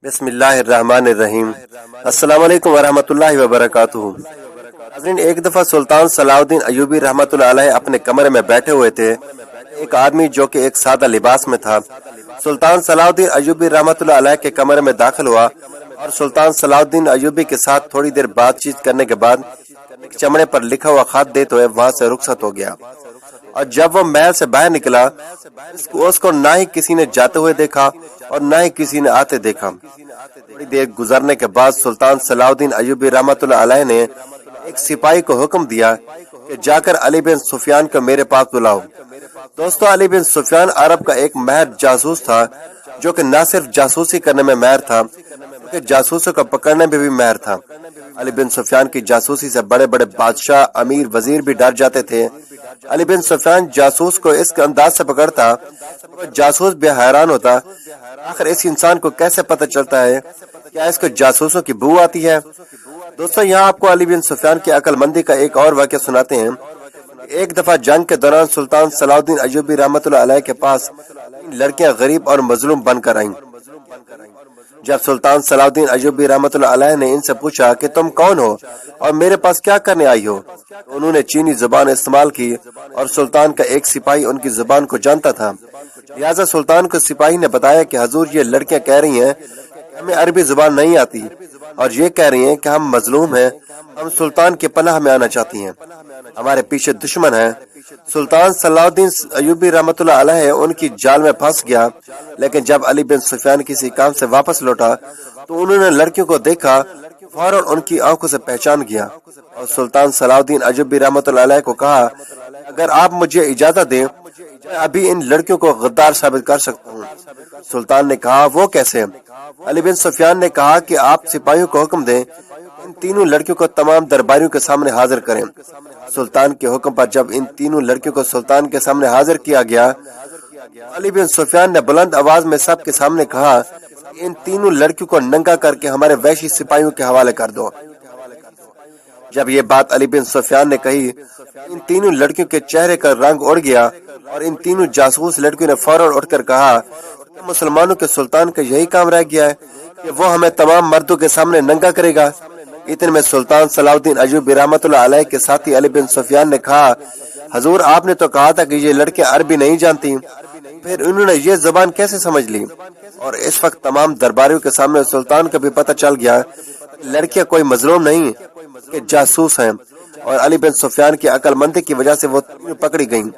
بسم اللہ الرحمن الرحیم۔ السلام علیکم ورحمۃ اللہ وبرکاتہ۔ ناظرین، ایک دفعہ سلطان صلاح الدین ایوبی رحمۃ اللہ علیہ اپنے کمرے میں بیٹھے ہوئے تھے۔ ایک آدمی جو کہ ایک سادہ لباس میں تھا سلطان صلاح الدین ایوبی رحمۃ اللہ علیہ کے کمرے میں داخل ہوا اور سلطان صلاح الدین ایوبی کے ساتھ تھوڑی دیر بات چیت کرنے کے بعد ایک چمڑے پر لکھا ہوا خط دیتے ہوئے وہاں سے رخصت ہو گیا۔ اور جب وہ محل سے باہر نکلا اس کو نہ ہی کسی نے جاتے ہوئے دیکھا اور نہ ہی کسی نے آتے دیکھا۔ تھوڑی دیر گزرنے کے بعد سلطان صلاح الدین ایوبی رحمۃ اللہ علیہ نے ایک سپاہی کو حکم دیا کہ جا کر علی بن سفیان کو میرے پاس بلاؤ۔ دوستو، علی بن سفیان عرب کا ایک ماہر جاسوس تھا جو کہ نہ صرف جاسوسی کرنے میں ماہر تھا بلکہ جاسوسوں کو پکڑنے میں بھی ماہر تھا۔ علی بن سفیان کی جاسوسی سے بڑے بڑے بادشاہ، امیر، وزیر بھی ڈر جاتے تھے۔ علی بن سفیان جاسوس کو اس کے انداز سے پکڑتا جاسوس بھی حیران ہوتا، آخر اس انسان کو کیسے پتہ چلتا ہے؟ کیا اس کو جاسوسوں کی بو آتی ہے؟ دوستو، یہاں آپ کو علی بن سفیان کی عقل مندی کا ایک اور واقعہ سناتے ہیں۔ ایک دفعہ جنگ کے دوران سلطان صلاح الدین ایوبی رحمۃ اللہ علیہ کے پاس لڑکیاں غریب اور مظلوم بن کر آئیں۔ جب سلطان صلاح الدین ایوبی رحمۃ اللہ علیہ نے ان سے پوچھا کہ تم کون ہو اور میرے پاس کیا کرنے آئی ہو، تو انہوں نے چینی زبان استعمال کی اور سلطان کا ایک سپاہی ان کی زبان کو جانتا تھا، لہٰذا سلطان کو سپاہی نے بتایا کہ حضور، یہ لڑکیاں کہہ رہی ہیں کہ ہمیں عربی زبان نہیں آتی اور یہ کہہ رہی ہیں کہ ہم مظلوم ہیں، ہم سلطان کے پناہ میں آنا چاہتی ہیں، ہمارے پیچھے دشمن ہیں۔ سلطان صلاح الدین ایوبی رحمۃ اللہ علیہ ان کی جال میں پھنس گیا، لیکن جب علی بن سفیان کسی کام سے واپس لوٹا تو انہوں نے لڑکیوں کو دیکھا، فوراً ان کی آنکھوں سے پہچان گیا اور سلطان صلاح الدین ایوبی رحمۃ اللہ علیہ کو کہا، اگر آپ مجھے اجازت دیں میں ابھی ان لڑکیوں کو غدار ثابت کر سکتا ہوں۔ سلطان نے کہا، وہ کیسے؟ علی بن سفیان نے کہا کہ آپ سپاہیوں کو حکم دیں ان تینوں لڑکیوں کو تمام درباریوں کے سامنے حاضر کریں۔ سلطان کے حکم پر جب ان تینوں لڑکیوں کو سلطان کے سامنے حاضر کیا گیا، علی بن سفیان نے بلند آواز میں سب کے سامنے کہا، ان تینوں لڑکیوں کو ننگا کر کے ہمارے وحشی سپاہیوں کے حوالے کر دو۔ جب یہ بات علی بن سفیان نے کہی، ان تینوں لڑکیوں کے چہرے کا رنگ اڑ گیا اور ان تینوں جاسوس لڑکیوں نے فوراً اٹھ کر کہا کہ مسلمانوں کے سلطان کا یہی کام رہ گیا ہے کہ وہ ہمیں تمام مردوں کے سامنے ننگا کرے گا۔ اتنے میں سلطان صلاح الدین ایوبی رحمۃ اللہ علیہ کے ساتھی علی بن سفیان نے کہا، حضور، آپ نے تو کہا تھا کہ یہ لڑکے عربی نہیں جانتی، پھر انہوں نے یہ زبان کیسے سمجھ لی؟ اور اس وقت تمام درباریوں کے سامنے سلطان کو بھی پتہ چل گیا لڑکیاں کوئی مظلوم نہیں کہ جاسوس ہیں، اور علی بن سفیان کی عقل مندی کی وجہ سے وہ پکڑی گئیں،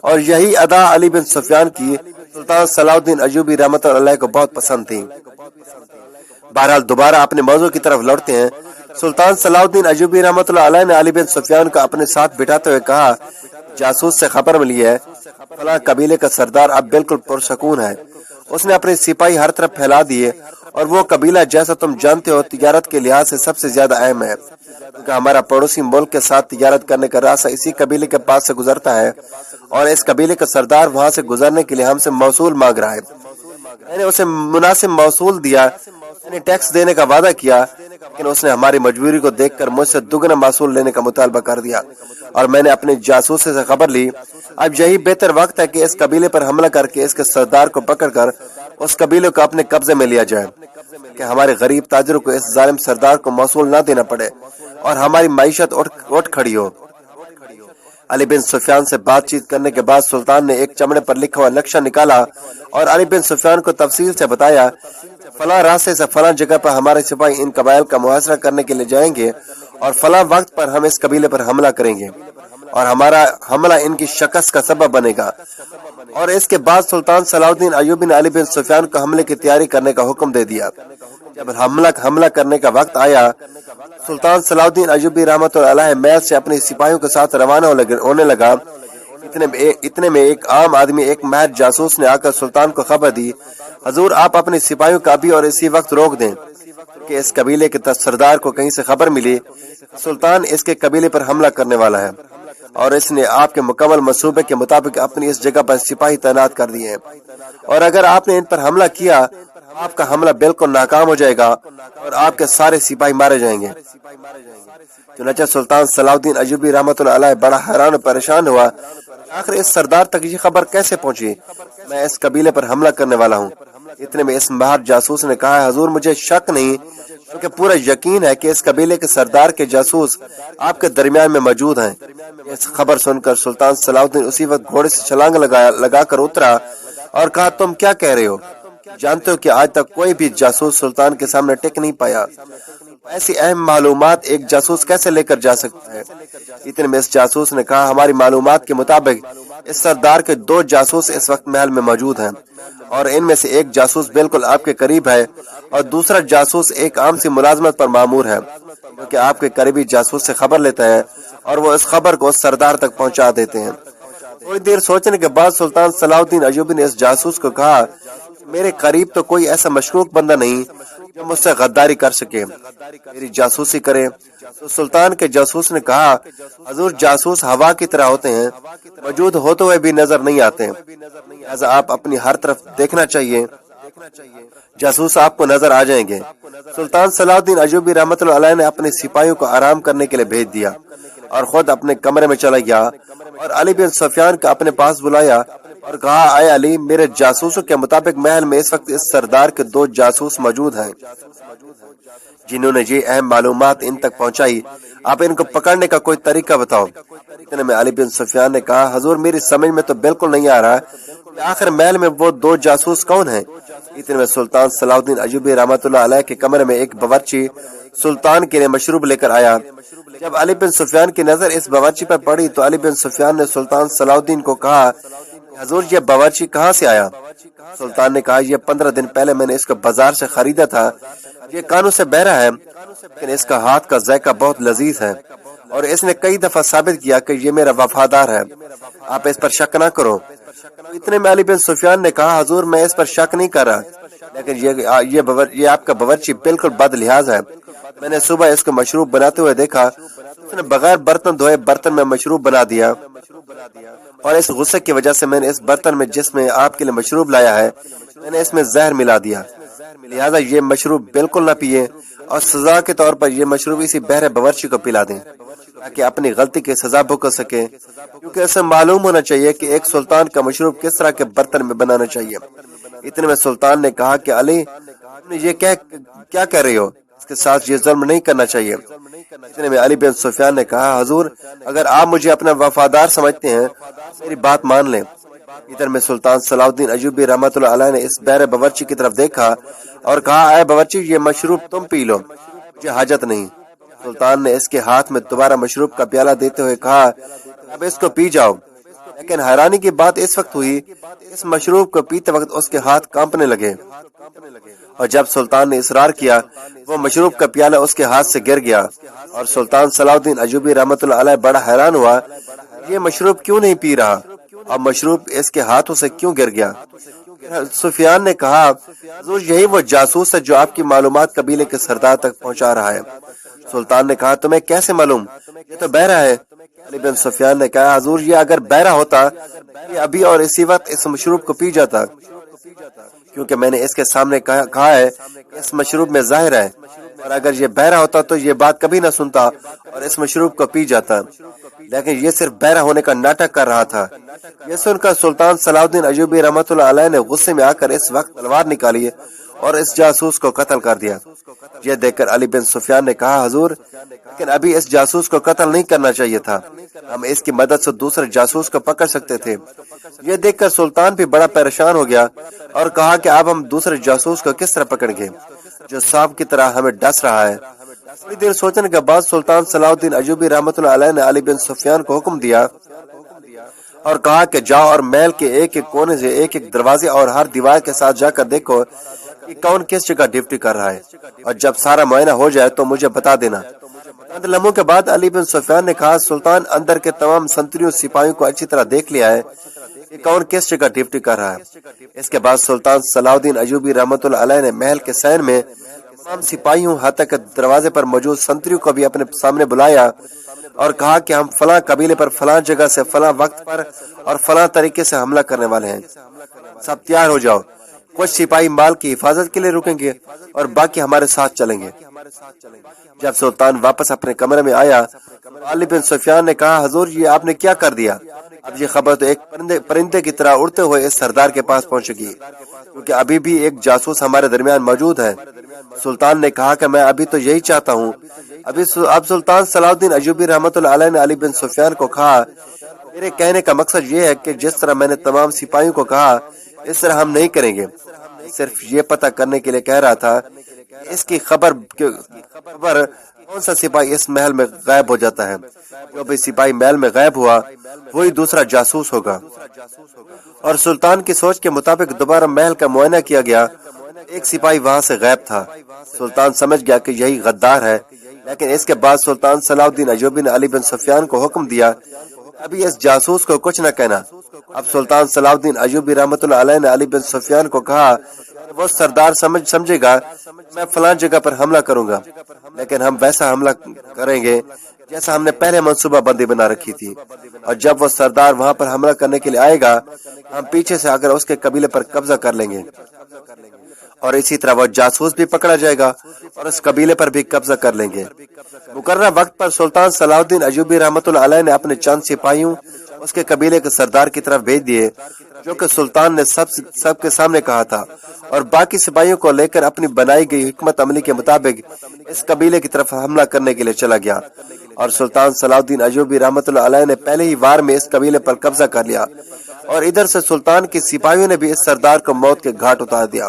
اور یہی ادا علی بن سفیان کی سلطان صلاح الدین ایوبی رحمۃ اللہ علیہ کو بہت پسند تھی۔ بہرحال دوبارہ اپنے موضوع کی طرف لوٹتے ہیں۔ سلطان صلاح الدین ایوبی رحمۃ اللہ علیہ نے علی بن سفیان کو اپنے ساتھ بٹھاتے ہوئے کہا، جاسوس سے خبر ملی ہے فلاں قبیلے کا سردار اب بالکل پرسکون ہے، اس نے اپنے سپاہی ہر طرف پھیلا دیے، اور وہ قبیلہ جیسا تم جانتے ہو تجارت کے لحاظ سے سب سے زیادہ اہم ہے، کیونکہ ہمارا پڑوسی ملک کے ساتھ تجارت کرنے کا راستہ اسی قبیلے کے پاس سے گزرتا ہے، اور اس قبیلے کا سردار وہاں سے گزرنے کے لیے ہم سے موصول مانگ رہا ہے۔ میں نے اسے مناسب موصول دیا، میں نے ٹیکس دینے کا وعدہ کیا، لیکن اس نے ہماری مجبوری کو دیکھ کر مجھ سے دگنا موصول لینے کا مطالبہ کر دیا، اور میں نے اپنے جاسوسے سے خبر لی۔ اب یہی بہتر وقت ہے کہ اس قبیلے پر حملہ کر کے اس کے سردار کو پکڑ کر اس قبیلے کو اپنے قبضے میں لیا جائے کہ ہمارے غریب تاجروں کو اس ظالم سردار کو موصول نہ دینا پڑے اور ہماری معیشت اٹھ کھڑی ہو۔ علی بن سفیان سے بات چیت کرنے کے بعد سلطان نے ایک چمڑے پر لکھا ہوا نقشہ نکالا اور علی بن سفیان کو تفصیل سے بتایا، فلاں راستے سے فلاں جگہ پر ہمارے سپاہی ان قبائل کا محاصرہ کرنے کے لیے جائیں گے، اور فلاں وقت پر ہم اس قبیلے پر حملہ کریں گے، اور ہمارا حملہ ان کی شکست کا سبب بنے گا۔ اور اس کے بعد سلطان صلاح الدین ایوبی نے علی بن سفیان کو حملے کی تیاری کرنے کا حکم دے دیا۔ جب حملہ کرنے کا وقت آیا، سلطان صلاح الدین ایوبی رحمۃ اللہ علیہ محل سے اپنے سپاہیوں کے ساتھ روانہ ہونے لگا۔ اتنے میں ایک عام آدمی، ایک ماہر جاسوس نے آ کر سلطان کو خبر دی، حضور، آپ اپنے سپاہیوں کا ابھی اور اسی وقت روک دیں کہ اس قبیلے کے سردار کو کہیں سے خبر ملی سلطان اس کے قبیلے پر حملہ کرنے والا ہے، اور اس نے آپ کے مکمل منصوبے کے مطابق اپنی اس جگہ پر سپاہی تعینات کر دیے ہیں، اور اگر آپ نے ان پر حملہ کیا آپ کا حملہ بالکل ناکام ہو جائے گا اور آپ کے سارے سپاہی مارے جائیں گے۔ چنانچہ سلطان صلاح الدین ایوبی رحمۃ اللہ علیہ بڑا حیران و پریشان ہوا، آخر اس سردار تک یہ خبر کیسے پہنچی میں اس قبیلے پر حملہ کرنے والا ہوں؟ اتنے میں اس ماہر جاسوس نے کہا حضور مجھے شک نہیں بلکہ پورا یقین ہے کہ اس قبیلے کے سردار کے جاسوس آپ کے درمیان میں موجود ہیں۔ اس خبر سن کر سلطان صلاح الدین اسی وقت گھوڑے سے چھلانگ لگا کر اترا اور کہا تم کیا کہہ رہے ہو؟ جانتے ہو کہ آج تک کوئی بھی جاسوس سلطان کے سامنے ٹک نہیں پایا، ایسی اہم معلومات ایک جاسوس کیسے لے کر جا سکتا ہے؟ اتنے میں اس جاسوس نے کہا ہماری معلومات کے مطابق اس سردار کے 2 جاسوس اس وقت محل میں موجود ہیں اور ان میں سے ایک جاسوس بالکل آپ کے قریب ہے اور دوسرا جاسوس ایک عام سی ملازمت پر مامور ہے کیونکہ آپ کے قریبی جاسوس سے خبر لیتا ہے اور وہ اس خبر کو اس سردار تک پہنچا دیتے ہیں۔ تھوڑی دیر سوچنے کے بعد سلطان صلاح الدین ایوبی نے اس جاسوس کو کہا میرے قریب تو کوئی ایسا مشکوک بندہ نہیں جو مجھ سے غداری کر سکے، میری جاسوسی کرے۔ تو سلطان کے جاسوس نے کہا حضور جاسوس ہوا کی طرح ہوتے ہیں، موجود ہوتے ہوئے بھی نظر نہیں آتے، لہذا آپ اپنی ہر طرف دیکھنا چاہیے، جاسوس آپ کو نظر آ جائیں گے۔ سلطان صلاح الدین ایوبی رحمۃ اللہ علیہ نے اپنے سپاہیوں کو آرام کرنے کے لیے بھیج دیا اور خود اپنے کمرے میں چلا گیا اور علی بن سفیان کو اپنے پاس بلایا اور کہا اے علی میرے جاسوسوں کے مطابق محل میں اس وقت اس سردار کے 2 جاسوس موجود ہیں جنہوں نے یہ اہم معلومات ان تک پہنچائی، آپ ان کو پکڑنے کا کوئی طریقہ بتاؤ۔ اتنے میں علی بن سفیان نے کہا حضور میری سمجھ میں تو بالکل نہیں آ رہا کہ آخر محل میں وہ 2 جاسوس کون ہیں۔ اتنے میں سلطان صلاح الدین ایوبی رحمۃ اللہ علیہ کے کمرے میں ایک باورچی سلطان کے لیے مشروب لے کر آیا۔ جب علی بن سفیان کی نظر اس باورچی پر پڑی تو علی بن سفیان نے سلطان صلاح الدین کو کہا حضور یہ باورچی کہاں سے آیا؟ سلطان نے کہا یہ 15 دن پہلے میں نے اس کو بازار سے خریدا تھا، یہ کانوں سے بہرا ہے لیکن اس کا ہاتھ کا ذائقہ بہت لذیذ ہے اور اس نے کئی دفعہ ثابت کیا کہ یہ میرا وفادار ہے، آپ اس پر شک نہ کرو۔ اتنے میں علی بن سفیان نے کہا حضور میں اس پر شک نہیں کر رہا لیکن یہ آپ کا باورچی بالکل بد لحاظ ہے، میں نے صبح اس کو مشروب بناتے ہوئے دیکھا، اس نے بغیر برتن دھوئے برتن میں مشروب بنا دیا اور اس غصے کی وجہ سے میں نے اس برتن میں جس میں آپ کے لیے مشروب لایا ہے میں نے اس میں زہر ملا دیا، لہذا یہ مشروب بالکل نہ پیے اور سزا کے طور پر یہ مشروب اسی بہرے باورچی کو پلا دیں تاکہ اپنی غلطی کی سزا بھگت سکے، کیونکہ اسے معلوم ہونا چاہیے کہ ایک سلطان کا مشروب کس طرح کے برتن میں بنانا چاہیے۔ اتنے میں سلطان نے کہا کہ علی یہ کیا کہہ رہے ہو، اس کے ساتھ یہ ظلم نہیں کرنا چاہیے۔ اتنے میں علی بن سفیان نے کہا حضور اگر آپ مجھے اپنا وفادار سمجھتے ہیں میری بات مان لیں۔ ادھر میں سلطان صلاح الدین ایوبی رحمۃ اللہ علیہ نے اس بہرے باورچی کی طرف دیکھا اور کہا اے باورچی یہ مشروب تم پی لو، مجھے حاجت نہیں۔ سلطان نے اس کے ہاتھ میں دوبارہ مشروب کا پیالہ دیتے ہوئے کہا اب اس کو پی جاؤ، لیکن حیرانی کی بات اس وقت ہوئی اس مشروب کو پیتے وقت اس کے ہاتھ کانپنے لگے اور جب سلطان نے اصرار کیا وہ مشروب کا پیالہ اس کے ہاتھ سے گر گیا اور سلطان صلاح الدین ایوبی رحمۃ اللہ علیہ بڑا حیران ہوا یہ مشروب کیوں نہیں پی رہا اور مشروب اس کے ہاتھوں سے کیوں گر گیا۔ سفیان نے کہا حضور یہی وہ جاسوس ہے جو آپ کی معلومات قبیلے کے سردار تک پہنچا رہا ہے۔ سلطان نے کہا تمہیں کیسے معلوم، یہ تو بہرا ہے۔ علی بن سفیان نے کہا حضور یہ اگر بہرا ہوتا یہ ابھی اور اسی وقت اس مشروب کو پی جاتا، کیونکہ میں نے اس کے سامنے کہا ہے کہ اس مشروب میں ظاہر ہے، اور اگر یہ بہرا ہوتا تو یہ بات کبھی نہ سنتا اور اس مشروب کو پی جاتا، لیکن یہ صرف بہرا ہونے کا ناٹک کر رہا تھا۔ یہ سن کر سلطان صلاح الدین ایوبی رحمۃ اللہ علیہ نے غصے میں آ کر اس وقت تلوار نکالی اور اس جاسوس کو قتل کر دیا۔ یہ دیکھ کر علی بن سفیان نے کہا حضور لیکن ابھی اس جاسوس کو قتل نہیں کرنا چاہیے تھا، ہم اس کی مدد سے دوسرے جاسوس کو پکڑ سکتے تھے۔ یہ دیکھ کر سلطان بھی بڑا پریشان ہو گیا اور کہا کہ اب ہم دوسرے جاسوس کو کس طرح پکڑیں گے جو سانپ کی طرح ہمیں ڈس رہا ہے۔ تھوڑی دیر سوچنے کے بعد سلطان صلاح الدین ایوبی رحمۃ اللہ علیہ نے علی بن سفیان کو حکم دیا اور کہا کہ جاؤ اور محل کے ایک ایک کونے سے ایک ایک دروازے اور ہر دیوار کے ساتھ جا کر دیکھو کہ کون کس جگہ ڈیوٹی کر رہا ہے، اور جب سارا معائنہ ہو جائے تو مجھے بتا دینا۔ چند لمحوں کے بعد علی بن سفیان نے کہا سلطان اندر کے تمام سنتریوں سپاہیوں کو اچھی طرح دیکھ لیا ہے کہ کون کس جگہ ڈیوٹی کر رہا ہے۔ اس کے بعد سلطان صلاح الدین ایوبی رحمۃ اللہ علیہ نے محل کے سین میں تمام سپاہیوں حتیٰ کہ دروازے پر موجود سنتریوں کو بھی اپنے سامنے بلایا اور کہا کہ ہم فلاں قبیلے پر فلاں جگہ سے فلاں وقت پر اور فلاں طریقے سے حملہ کرنے والے ہیں، سب تیار ہو جاؤ۔ کچھ سپاہی مال کی حفاظت کے لیے رکیں گے اور باقی ہمارے ساتھ چلیں گے۔ جب سلطان واپس اپنے کمرے میں آیا، علی بن سفیان نے کہا، حضور یہ آپ نے کیا کر دیا؟ اب یہ خبر تو ایک پرندے کی طرح اڑتے ہوئے اس سردار کے پاس پہنچے گی، کیونکہ ابھی بھی ایک جاسوس ہمارے درمیان موجود ہے۔ سلطان نے کہا کہ میں ابھی تو یہی چاہتا ہوں۔ اب سلطان صلاح الدین ایوبی رحمۃ اللہ علیہ نے علی بن سفیان کو کہا، میرے کہنے کا مقصد یہ ہے کہ جس طرح میں نے تمام سپاہیوں کو کہا اس طرح ہم نہیں کریں گے۔ صرف یہ پتہ کرنے کے لیے کہہ رہا تھا کہ اس کی خبر کون سا سپاہی اس محل میں غائب ہو جاتا ہے۔ جو بھی سپاہی محل میں غائب ہوا وہی دوسرا جاسوس ہوگا۔ اور سلطان کی سوچ کے مطابق دوبارہ محل کا معائنہ کیا گیا، ایک سپاہی وہاں سے غائب تھا۔ سلطان سمجھ گیا کہ یہی غدار ہے، لیکن اس کے بعد سلطان صلاح الدین ایوبی نے علی بن سفیان کو حکم دیا، ابھی اس جاسوس کو کچھ نہ کہنا۔ اب سلطان صلاح الدین ایوبی رحمۃ اللہ علیہ نے علی بن سفیان کو کہا، وہ سردار سمجھے گا میں فلاں جگہ پر حملہ کروں گا، لیکن ہم ویسا حملہ کریں گے جیسا ہم نے پہلے منصوبہ بندی بنا رکھی تھی، اور جب وہ سردار وہاں پر حملہ کرنے کے لیے آئے گا ہم پیچھے سے اگر اس کے قبیلے پر قبضہ کر لیں گے، اور اسی طرح وہ جاسوس بھی پکڑا جائے گا اور اس قبیلے پر بھی قبضہ کر لیں گے۔ مقررہ وقت پر سلطان صلاح الدین ایوبی رحمۃ اللہ علیہ نے اپنے چند سپاہیوں اس کے قبیلے کے سردار کی طرف بھیج دیے، جو کہ سلطان نے سب کے سامنے کہا تھا، اور باقی سپاہیوں کو لے کر اپنی بنائی گئی حکمت عملی کے مطابق اس قبیلے کی طرف حملہ کرنے کے لیے چلا گیا۔ اور سلطان صلاح الدین ایوبی رحمۃ اللہ علیہ نے پہلے ہی وار میں اس قبیلے پر قبضہ کر لیا، اور ادھر سے سلطان کے سپاہیوں نے بھی اس سردار کو موت کے گھاٹ اتار دیا،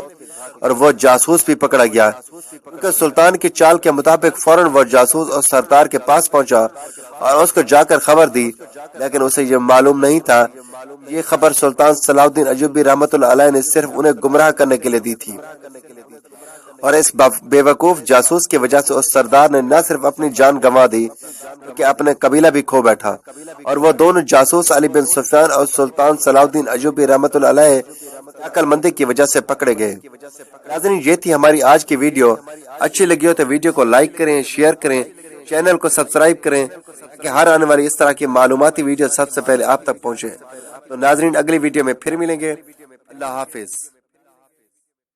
اور وہ جاسوس بھی پکڑا گیا۔ کیونکہ سلطان کی چال کے مطابق فوراً وہ جاسوس اس سردار کے پاس پہنچا اور اس کو جا کر خبر دی، لیکن اسے یہ معلوم نہیں تھا یہ خبر سلطان صلاح الدین ایوبی رحمۃ اللہ علیہ نے صرف انہیں گمراہ کرنے کے لیے دی تھی۔ اور اس بے وقوف جاسوس کی وجہ سے اس سردار نے نہ صرف اپنی جان گنوا دی بلکہ اپنے قبیلہ بھی کھو بیٹھا، اور وہ دونوں جاسوس علی بن سفیان اور سلطان صلاح الدین ایوبی رحمۃ اللہ علیہ عقل مندی کی وجہ سے پکڑے گئے۔ ناظرین، یہ تھی ہماری آج کی ویڈیو۔ اچھی لگی ہو تو ویڈیو کو لائک کریں، شیئر کریں، چینل کو سبسکرائب کریں تاکہ ہر آنے والی اس طرح کی معلوماتی ویڈیو سب سے پہلے آپ تک پہنچے۔ تو ناظرین، اگلی ویڈیو میں پھر ملیں گے۔ اللہ حافظ۔